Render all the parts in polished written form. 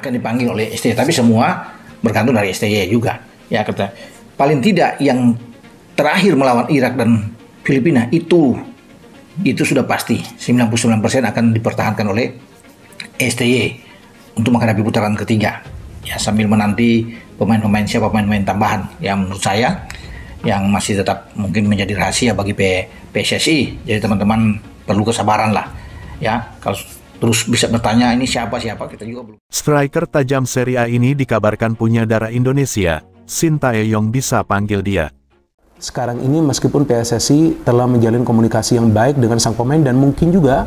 akan dipanggil oleh STY, tapi semua bergantung dari STY juga. Ya, kata paling tidak yang terakhir melawan Irak dan Filipina itu sudah pasti 99% akan dipertahankan oleh STY untuk menghadapi putaran ketiga. Ya, sambil menanti pemain-pemain tambahan yang menurut saya yang masih tetap mungkin menjadi rahasia bagi PSSI. Jadi teman-teman perlu kesabaran lah. Ya, kalau terus bisa bertanya ini siapa kita juga belum. Striker tajam Serie A ini dikabarkan punya darah Indonesia. Sintayong bisa panggil dia. Sekarang ini meskipun PSSI telah menjalin komunikasi yang baik dengan sang pemain dan mungkin juga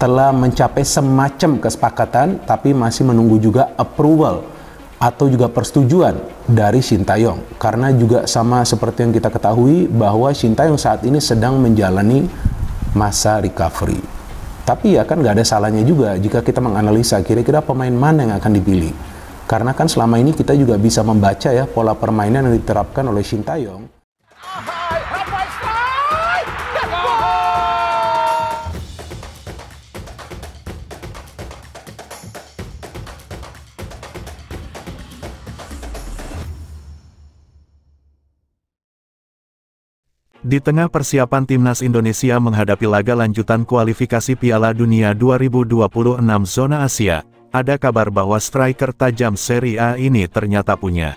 telah mencapai semacam kesepakatan, tapi masih menunggu juga approval atau juga persetujuan dari Sintayong. Karena juga sama seperti yang kita ketahui bahwa Sintayong saat ini sedang menjalani masa recovery. Tapi ya kan nggak ada salahnya juga jika kita menganalisa kira-kira pemain mana yang akan dipilih. Karena kan selama ini kita juga bisa membaca ya pola permainan yang diterapkan oleh Sintayong. Di tengah persiapan timnas Indonesia menghadapi laga lanjutan kualifikasi Piala Dunia 2026 zona Asia, ada kabar bahwa striker tajam Serie A ini ternyata punya.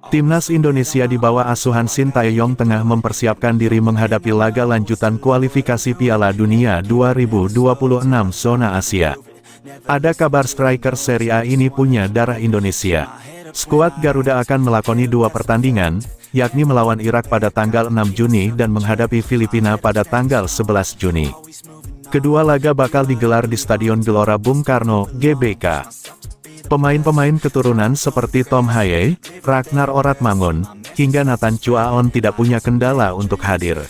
Timnas Indonesia di bawah asuhan Sintayong tengah mempersiapkan diri menghadapi laga lanjutan kualifikasi Piala Dunia 2026 zona Asia. Ada kabar striker Serie A ini punya darah Indonesia. Skuad Garuda akan melakoni 2 pertandingan, yakni melawan Irak pada tanggal 6 Juni dan menghadapi Filipina pada tanggal 11 Juni. Kedua laga bakal digelar di Stadion Gelora Bung Karno, GBK. Pemain-pemain keturunan seperti Tom Haye, Ragnar Oratmangun, hingga Nathan Chuaon tidak punya kendala untuk hadir.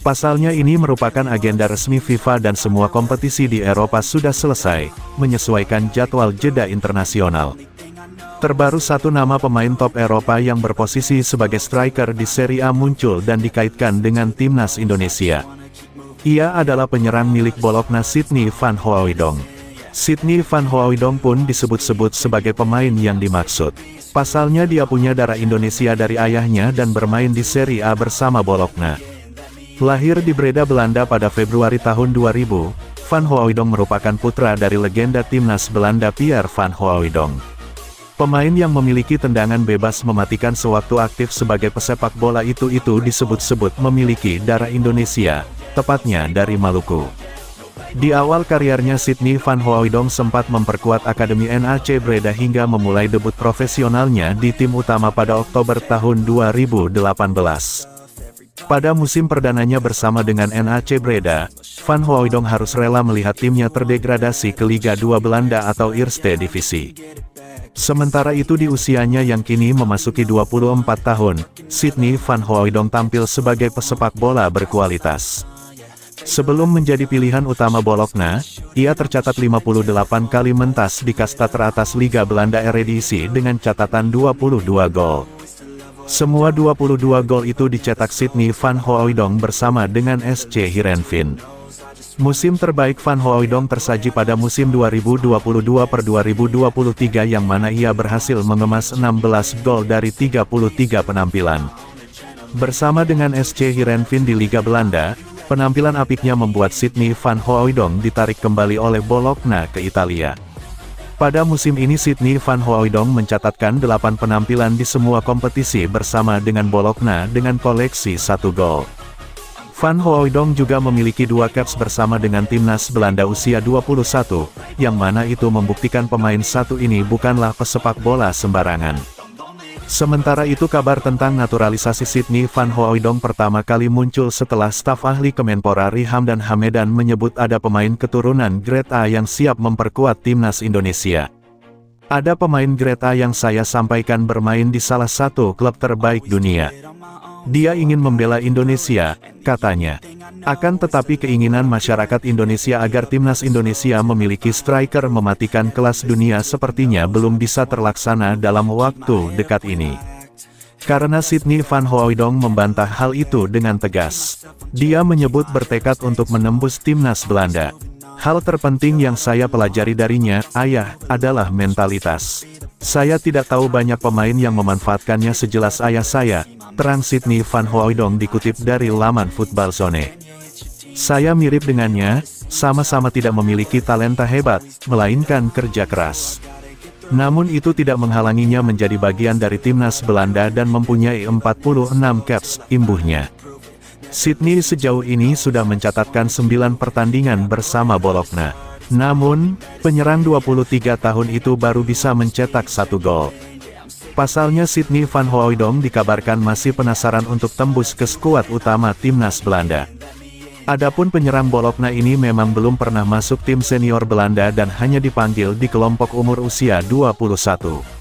Pasalnya ini merupakan agenda resmi FIFA dan semua kompetisi di Eropa sudah selesai, menyesuaikan jadwal jeda internasional. Terbaru satu nama pemain top Eropa yang berposisi sebagai striker di Serie A muncul dan dikaitkan dengan timnas Indonesia. Ia adalah penyerang milik Bologna Sydney Van Hooijdonk. Sydney Van Hooijdonk pun disebut-sebut sebagai pemain yang dimaksud. Pasalnya dia punya darah Indonesia dari ayahnya dan bermain di Serie A bersama Bologna. Lahir di Breda, Belanda pada Februari tahun 2000, Van Hooijdonk merupakan putra dari legenda timnas Belanda Pierre Van Hooijdonk. Pemain yang memiliki tendangan bebas mematikan sewaktu aktif sebagai pesepak bola itu disebut-sebut memiliki darah Indonesia, tepatnya dari Maluku. Di awal karirnya Sydney Van Hooijdonk sempat memperkuat Akademi NAC Breda hingga memulai debut profesionalnya di tim utama pada Oktober tahun 2018. Pada musim perdananya bersama dengan NAC Breda, Van Hooijdonk harus rela melihat timnya terdegradasi ke Liga 2 Belanda atau Eerste Divisi. Sementara itu di usianya yang kini memasuki 24 tahun, Sydney Van Hooijdonk tampil sebagai pesepak bola berkualitas. Sebelum menjadi pilihan utama Bologna, ia tercatat 58 kali mentas di kasta teratas Liga Belanda Eredivisie dengan catatan 22 gol. Semua 22 gol itu dicetak Sydney Van Hooijdonk bersama dengan SC Heerenveen. Musim terbaik Van Hooijdonk tersaji pada musim 2022-2023 yang mana ia berhasil mengemas 16 gol dari 33 penampilan. Bersama dengan SC Heerenveen di Liga Belanda, penampilan apiknya membuat Sydney Van Hooijdonk ditarik kembali oleh Bologna ke Italia. Pada musim ini Sydney Van Hooijdonk mencatatkan 8 penampilan di semua kompetisi bersama dengan Bologna dengan koleksi 1 gol. Van Hooijdonk juga memiliki 2 caps bersama dengan timnas Belanda usia 21, yang mana itu membuktikan pemain satu ini bukanlah pesepak bola sembarangan. Sementara itu kabar tentang naturalisasi Sydney Van Hooijdonk pertama kali muncul setelah staf ahli Kemenpora Riham dan Hamedan menyebut ada pemain keturunan Grade A yang siap memperkuat timnas Indonesia. Ada pemain Grade A yang saya sampaikan bermain di salah satu klub terbaik dunia. Dia ingin membela Indonesia, katanya. Akan tetapi keinginan masyarakat Indonesia agar timnas Indonesia memiliki striker mematikan kelas dunia sepertinya belum bisa terlaksana dalam waktu dekat ini. Karena Sydney Van Hooijdonk membantah hal itu dengan tegas. Dia menyebut bertekad untuk menembus timnas Belanda. Hal terpenting yang saya pelajari darinya, ayah, adalah mentalitas. Saya tidak tahu banyak pemain yang memanfaatkannya sejelas ayah saya, terang Sidney Van Hooijdonk dikutip dari laman Football Zone. Saya mirip dengannya, sama-sama tidak memiliki talenta hebat, melainkan kerja keras. Namun itu tidak menghalanginya menjadi bagian dari timnas Belanda dan mempunyai 46 caps, imbuhnya. Sidney sejauh ini sudah mencatatkan 9 pertandingan bersama Bologna. Namun, penyerang 23 tahun itu baru bisa mencetak 1 gol. Pasalnya Sidney Van Hooijdonk dikabarkan masih penasaran untuk tembus ke skuad utama timnas Belanda. Adapun penyerang Bologna ini memang belum pernah masuk tim senior Belanda dan hanya dipanggil di kelompok umur usia 21.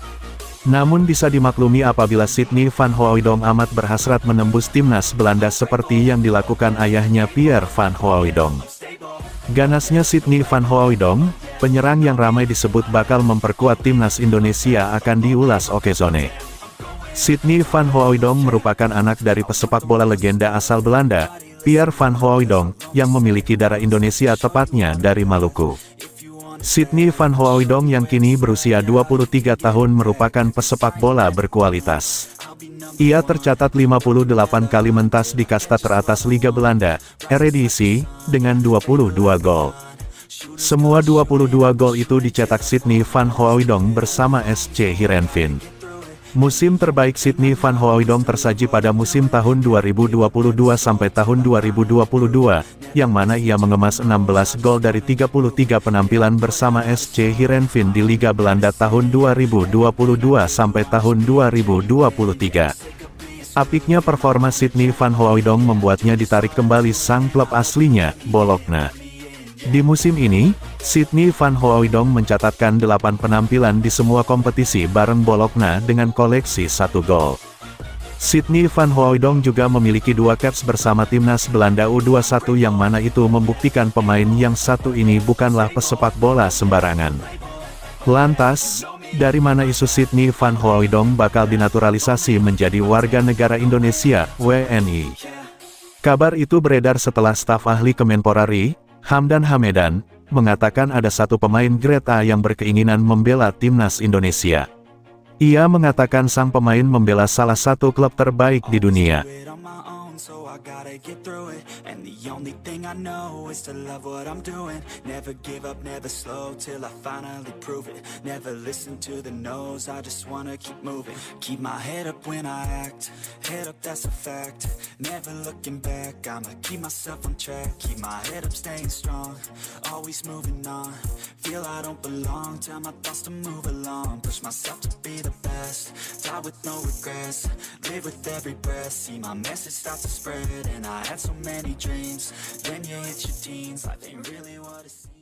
Namun bisa dimaklumi apabila Sidney Van Hooijdonk amat berhasrat menembus timnas Belanda seperti yang dilakukan ayahnya Pierre Van Hooijdonk. Ganasnya Sidney Van Hooijdonk, penyerang yang ramai disebut bakal memperkuat timnas Indonesia akan diulas Okezone. Sidney Van Hooijdonk merupakan anak dari pesepak bola legenda asal Belanda, Pierre Van Hooijdonk, yang memiliki darah Indonesia tepatnya dari Maluku. Sidney Van Hooijdonk yang kini berusia 23 tahun merupakan pesepak bola berkualitas. Ia tercatat 58 kali mentas di kasta teratas Liga Belanda, Eredivisie, dengan 22 gol. Semua 22 gol itu dicetak Sidney Van Hooijdonk bersama SC Heerenveen. Musim terbaik Sidney Van Hooijdonk tersaji pada musim tahun 2022 sampai tahun 2022, yang mana ia mengemas 16 gol dari 33 penampilan bersama SC Heerenveen di Liga Belanda tahun 2022 sampai tahun 2023. Apiknya performa Sidney Van Hooijdonk membuatnya ditarik kembali sang klub aslinya, Bologna. Di musim ini, Sidney Van Hooijdonk mencatatkan 8 penampilan di semua kompetisi bareng Bologna dengan koleksi 1 gol. Sidney Van Hooijdonk juga memiliki 2 caps bersama timnas Belanda U21 yang mana itu membuktikan pemain yang satu ini bukanlah pesepak bola sembarangan. Lantas, dari mana isu Sidney Van Hooijdonk bakal dinaturalisasi menjadi warga negara Indonesia, WNI? Kabar itu beredar setelah staf ahli Kemenpora RI, Hamdan Hamedan, mengatakan ada satu pemain grade A yang berkeinginan membela timnas Indonesia. Ia mengatakan sang pemain membela salah satu klub terbaik di dunia. Gotta get through it, and the only thing I know is to love what I'm doing. Never give up, never slow, till I finally prove it. Never listen to the no's, I just wanna keep moving. Keep my head up when I act, head up that's a fact. Never looking back, I'ma keep myself on track. Keep my head up, staying strong, always moving on. Feel I don't belong, tell my thoughts to move along. Push myself to be the best, die with no regrets. Live with every breath, see my message start to spread. And I had so many dreams, then you hit your teens, life ain't really what it seems.